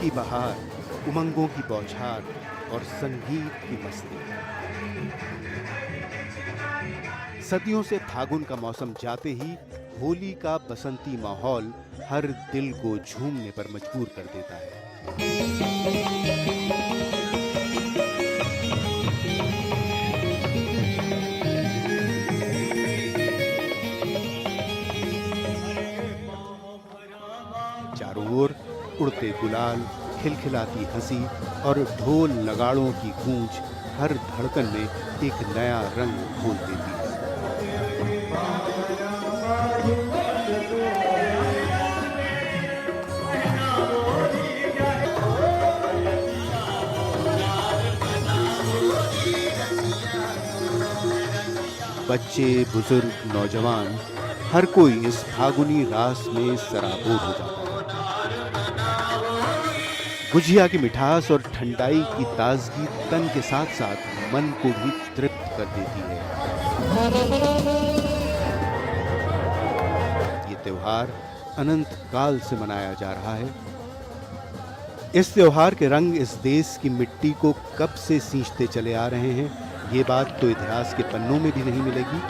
की बहार, उमंगों की बौछार और संगीत की मस्ती। सदियों से फागुन का मौसम जाते ही होली का बसंती माहौल हर दिल को झूमने पर मजबूर कर देता है। चारों ओर उड़ते गुलाल, खिलखिलाती हंसी और ढोल नगाड़ों की गूंज हर धड़कन में एक नया रंग घोल देती है। बच्चे, बुजुर्ग, नौजवान, हर कोई इस फागुनी रास में सराबोर हो जाता है। गुजिया की मिठास और ठंडाई की ताजगी तन के साथ साथ मन को भी तृप्त कर देती है। ये त्योहार अनंत काल से मनाया जा रहा है। इस त्योहार के रंग इस देश की मिट्टी को कब से सींचते चले आ रहे हैं, ये बात तो इतिहास के पन्नों में भी नहीं मिलेगी,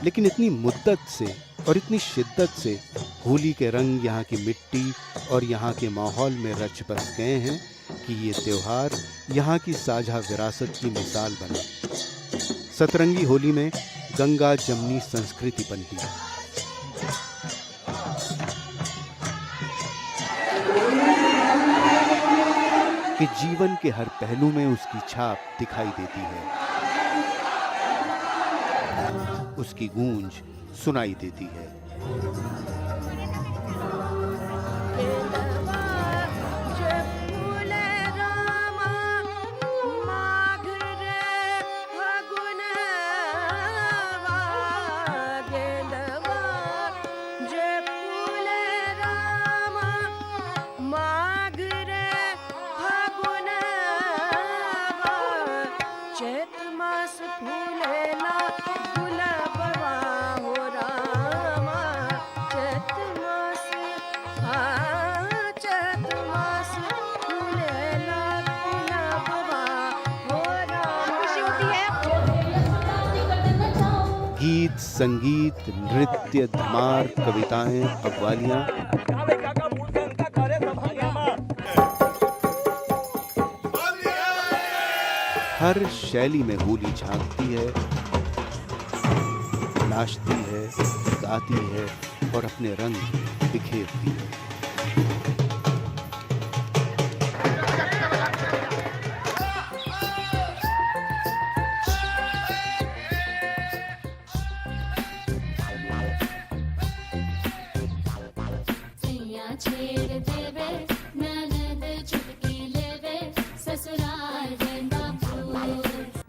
लेकिन इतनी मुद्दत से और इतनी शिद्दत से होली के रंग यहाँ की मिट्टी और यहाँ के माहौल में रच बस गए हैं कि ये त्योहार यहाँ की साझा विरासत की मिसाल बना। सतरंगी होली में गंगा जमनी संस्कृति बनती है। कि जीवन के हर पहलू में उसकी छाप दिखाई देती है, उसकी गूंज सुनाई देती है। गीत, संगीत, नृत्य, धमार, कविताएं, कव्वालियां, हर शैली में होली झांकती है, नाचती है, गाती है और अपने रंग बिखेरती है।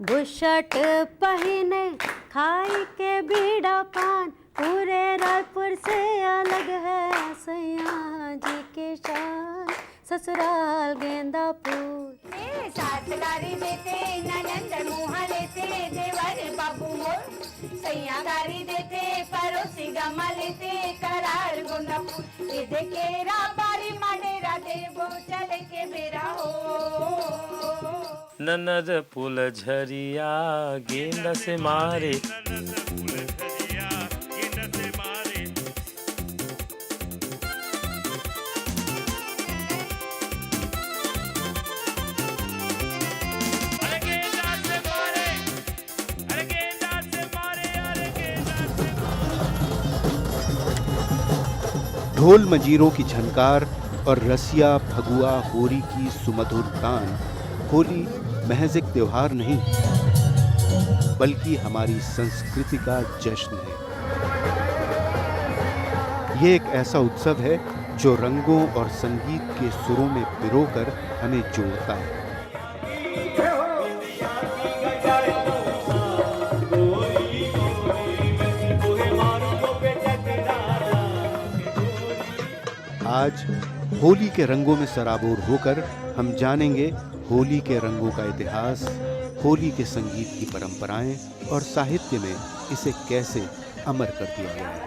बुशट पहने खाई के बीड़ा पान, पूरे रायपुर से अलग है सैया जी के शान, ससुराल गेंदा फूल। सासगारी देते ननंद मुहा लेते देवर बाबू मोर, सैया गारी देते परोसी गमा लेते करार गुंडा फूल। केरा बारी मानेरा देवो चले के बेरा हो, ननद फूल झरिया गेंद से मारे। ढोल मजीरों की झनकार और रसिया फगुआ होरी की सुमधुर तान होली महज एक त्योहार नहीं, बल्कि हमारी संस्कृति का जश्न है। ये एक ऐसा उत्सव है जो रंगों और संगीत के सुरों में पिरोकर हमें जोड़ता है। आज होली के रंगों में सराबोर होकर हम जानेंगे होली के रंगों का इतिहास, होली के संगीत की परंपराएं और साहित्य में इसे कैसे अमर कर दिया गया है।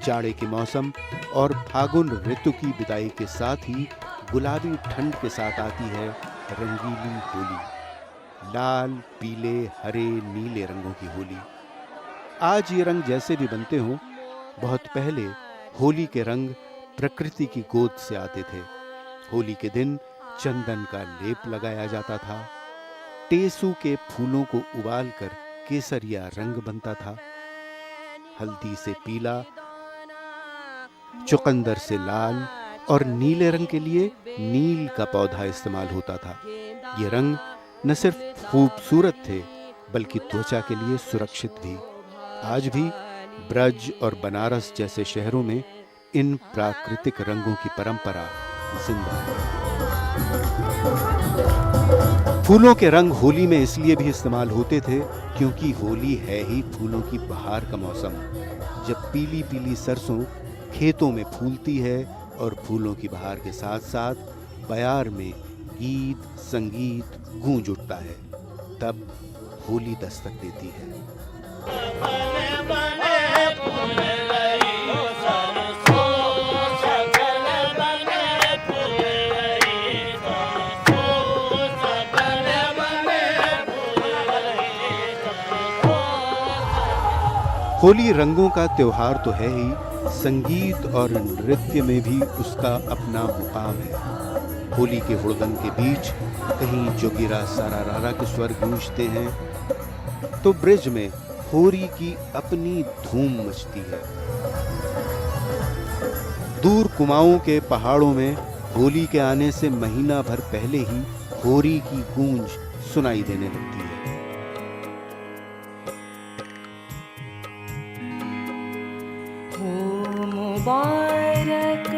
जाड़े के मौसम और फागुन ऋतु की विदाई के साथ ही गुलाबी ठंड के साथ आती है रंगीली होली। लाल, पीले, हरे, नीले रंगों की होली। आज ये रंग जैसे भी बनते हों, बहुत पहले होली के रंग प्रकृति की गोद से आते थे। होली के दिन चंदन का लेप लगाया जाता था, टेसू के फूलों को उबालकर केसरिया रंग बनता था, हल्दी से पीला, चुकंदर से लाल और नीले रंग के लिए नील का पौधा इस्तेमाल होता था। ये रंग न सिर्फ खूबसूरत थे बल्कि त्वचा के लिए सुरक्षित भी। आज भी ब्रज और बनारस जैसे शहरों में इन प्राकृतिक रंगों की परंपरा जिंदा है। फूलों के रंग होली में इसलिए भी इस्तेमाल होते थे क्योंकि होली है ही फूलों की बहार का मौसम, जब पीली पीली सरसों खेतों में फूलती है और फूलों की बहार के साथ साथ बयार में गीत संगीत गूंज उठता है, तब होली दस्तक देती है। होली रंगों का त्योहार तो है ही, संगीत और नृत्य में भी उसका अपना मुकाम है। होली के हुड़दंग के बीच कहीं जोगिरा सारारारा के स्वर गूंजते हैं तो ब्रिज में होरी की अपनी धूम मचती है। दूर कुमाऊं के पहाड़ों में होली के आने से महीना भर पहले ही होरी की गूंज सुनाई देने लगती है। मुबारक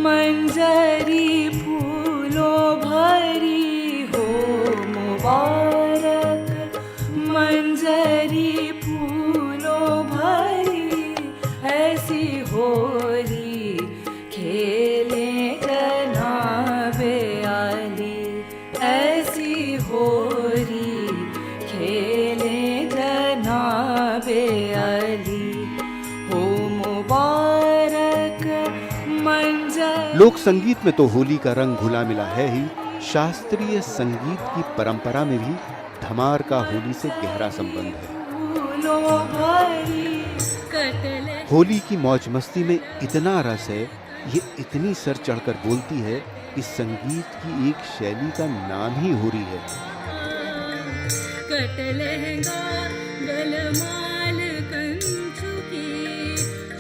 मंजरी फूलों भरी हो, मुबारक मंजरी फूलों भरी, ऐसी होली खेले जनाबे आली, ऐसी होली खेले जनाबे आली। लोक संगीत में तो होली का रंग घुला मिला है ही, शास्त्रीय संगीत की परंपरा में भी धमार का होली से गहरा संबंध है। होली की मौज मस्ती में इतना रस है, ये इतनी सर चढ़कर बोलती है कि संगीत की एक शैली का नाम ही होरी है।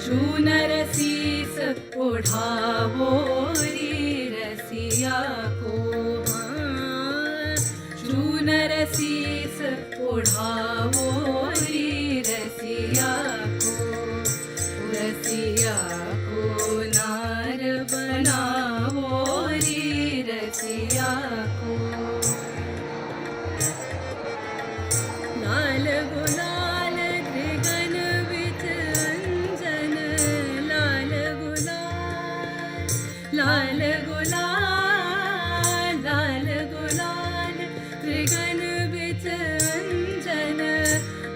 चूनर शीस ओढ़ावो री रसिया को, चूनर शीस ओढ़ावो री रसिया को, रसिया को नार बनावो री रसिया को। लाल गुलाल गगन बिच अंजन, लाल गुलाल, लाल गुलाल, लाल गुलाल गगन बिच अंजन,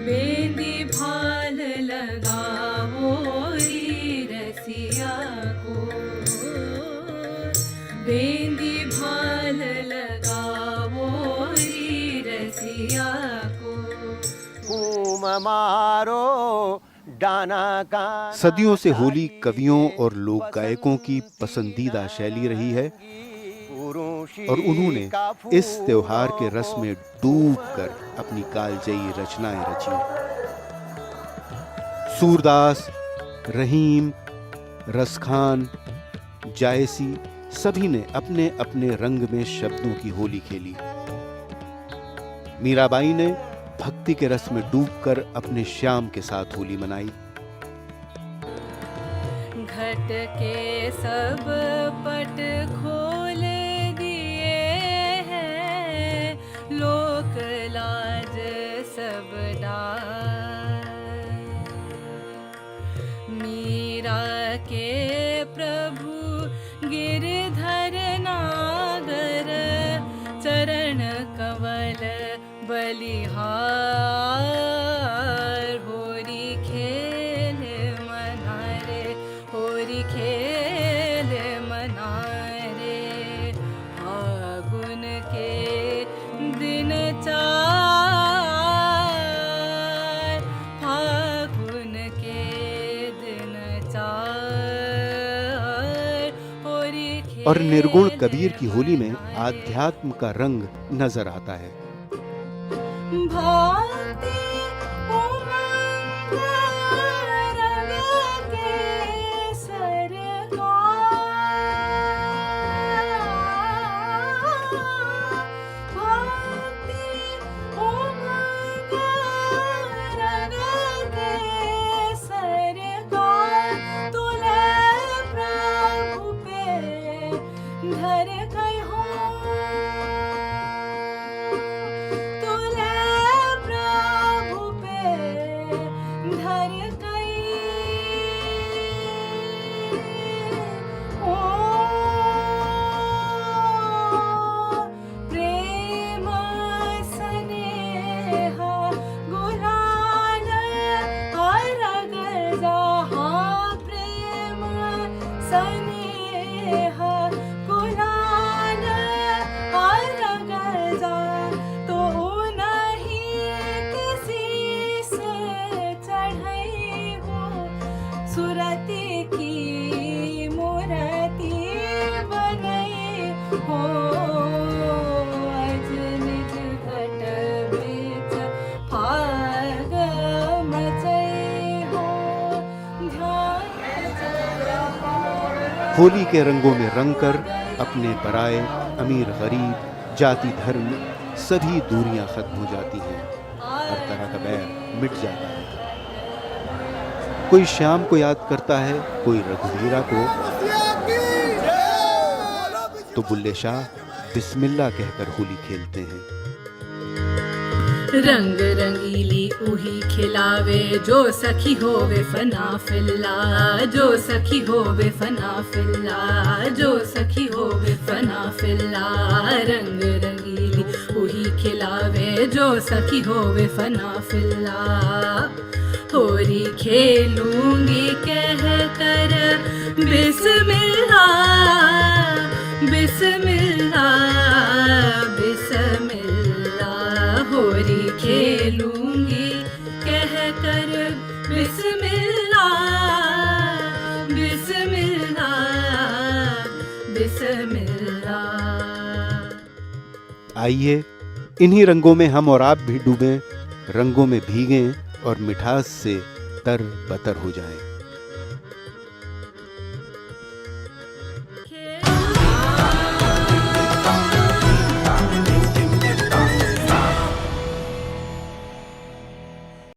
मेहंदी भाल लगावो री रसिया को, मेहंदी भाल लगावो री रसिया को। मारो डाना का। सदियों से होली कवियों और लोक गायकों की पसंदीदा शैली रही है और उन्होंने इस त्योहार के रस में डूबकर अपनी कालजयी रचनाएं रची। सूरदास, रहीम, रसखान, जायसी सभी ने अपने अपने रंग में शब्दों की होली खेली। मीराबाई ने भक्ति के रस में डूबकर अपने श्याम के साथ होली मनाई। घट के सब पट खोल दिए हैं, लोक लाज सब डार। मीरा के प्रभु गिरधर नागर, चरण कवल बलिहार। होरी खेल मनारे और निर्गुण कबीर की होली में आध्यात्म का रंग नजर आता है। भांति उमंग रंग केसर का, भांति उमंग रंग केसर का, तुले प्रभु पे धर गई हो, तुले प्रभु पे धर गई हो, प्रेम स्नेह गुलाल अर्घ जहाँ, प्रेम स्नेह गुलाल अर्घ जहाँ, तो नहीं किसी से चढ़ई हो, सुरती की मूर्ति बनई हो, अज निज घट बीच फाग मचई हो, ध्यान होली के रंगों में रंग कर अपने पराये, अमीर गरीब, जाति धर्म सभी दूरियां खत्म हो जाती हैं, हर तरह का बैर मिट जाता है। कोई श्याम को याद करता है, कोई रघुवीरा को, तो बुल्ले शाह बिस्मिल्लाह कहकर होली खेलते हैं। रंग रंगीली उही खिलावे, जो सखी होवे फना फिल्ला, जो सखी होवे फना फिल्ला, जो सखी होवे फना फिल्ला, रंग रंगीली उही खिलावे, जो सखी होवे फना फिल्ला, होरी खेलूंगी कह कर बिस्मिल्लाह, बिस्मिल्लाह, बिस्मिल्लाह, होरी खेलूंगी कह कर बिस्मिल्लाह, बिस्मिल्लाह, बिस्मिल्लाह। आइए इन्हीं रंगों में हम और आप भी डूबें, रंगों में भीगें और मिठास से तर बतर हो जाएं।